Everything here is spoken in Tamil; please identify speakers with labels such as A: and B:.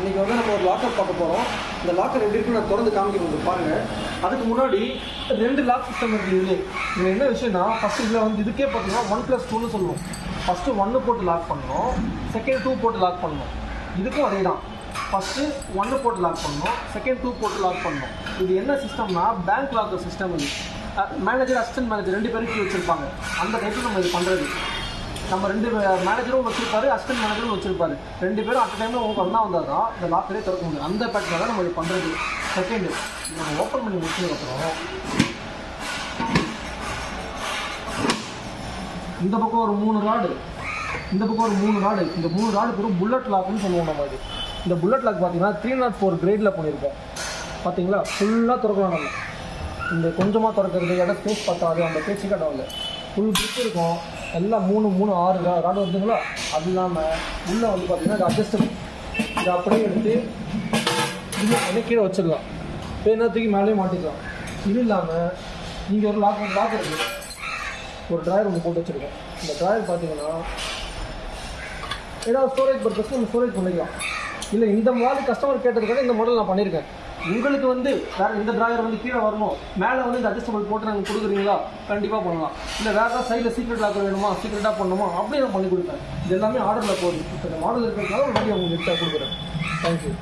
A: இன்றைக்கி வந்து நம்ம ஒரு லாக்கர் பார்க்க போகிறோம். இந்த லாக்கர் எப்படி இருக்குன்னு நான் திறந்து காமிக்க பாருங்கள். அதுக்கு முன்னாடி 2 லாக் சிஸ்டம் இருக்குது. இதில் என்ன விஷயம்னா, ஃபஸ்ட்டு இதில் வந்து இதுக்கே பார்த்தீங்கன்னா 1+2ன்னு சொல்லுவோம். ஃபஸ்ட்டு 1 போட்டு லாக் பண்ணணும், செகண்ட் 2 போட்டு லாக் பண்ணணும். இதுக்கும் அதே தான். ஃபஸ்ட்டு 1 போட்டு லாக் பண்ணணும், செகண்ட் 2 போட்டு லாக் பண்ணணும். இது என்ன சிஸ்டம்னா பேங்க் லாக்கர் சிஸ்டம். இது மேனேஜர் அசிஸ்டன்ட் மேனேஜர் 2 பேருக்கு வச்சுருப்பாங்க. அந்த டைப்பில் நம்ம இது பண்ணுறது. நம்ம 2 மேனேஜரும் வச்சுருப்பாரு, அசிஸ்டன்ட் மேனேஜரும் வச்சுருப்பாரு. 2 பேரும் அட் டைமில் உங்களுக்கு ஒன்றா வந்தால் தான் இந்த லாக்கரே திறக்க முடியும். அந்த பேட்டர்னில் தான் நம்ம இது பண்ணுறது. செகண்டு நம்ம ஓப்பன் பண்ணி முடிச்சதுக்கப்புறம் இந்த பக்கம் ஒரு 3 ராடு, இந்த பக்கம் ஒரு 3 ராடு. இந்த 3 ராடு பேரும் புல்லட் லாக்னு சொல்லுவோம் நம்ம. இது இந்த புல்லட் லாக் பார்த்தீங்கன்னா 304 கிரேடில் பண்ணியிருக்கோம். பார்த்தீங்களா, ஃபுல்லாக திறக்கலாம். நம்ம இந்த கொஞ்சமாக திறக்கிறது, இடம் ஸ்பேஸ் பார்த்தாது, அந்த பேச்சுக்கு இடம் இல்லை. ஃபுல் கிரிப் இருக்கும். எல்லாம் 3 6 ராடு வருதுங்களா. அது இல்லாமல் உள்ளே வந்து பார்த்திங்கன்னா இது அட்ஜஸ்டபிள். இதை அப்படியே எடுத்து இது அப்படியே கீழே வச்சிடலாம். பேனத்துக்கு மேலேயே மாட்டிக்கலாம். இது இல்லாமல் இங்கே ஒரு லாக் இருக்குது. ஒரு ட்ராயர் ஒன்று போட்டு வச்சுருக்கோம். இந்த ட்ராயர் பார்த்தீங்கன்னா ஏதாவது ஸ்டோரேஜ் பர்பஸ்க்கு நம்ம ஸ்டோரேஜ் பண்ணிக்கலாம். இல்லை இந்த மாதிரி கஸ்டமர் கேட்டதுக்காக இந்த மாடல் நான் பண்ணியிருக்கேன். உங்களுக்கு வந்து வேறு இந்த ட்ராயர் வந்து கீழே வரணும், மேலே வந்து இந்த அட்ஜஸ்டபிள் போட்டு நாங்கள் கொடுக்குறீங்களா, கண்டிப்பாக பண்ணலாம். இல்லை வேறு ஏதாவது சைடில் சீக்ரெட் லாக்கர் வேணுமா, சீக்ரெட்டாக பண்ணணுமா, அப்படியே நான் பண்ணி கொடுப்பேன். இது எல்லாமே ஆர்டரில் போகுது. இப்போ இந்த மாடல் இருக்கிறதுனால ஒரு வண்டி உங்களுக்கு எடுத்தால் கொடுக்குறேன். தேங்க்யூ.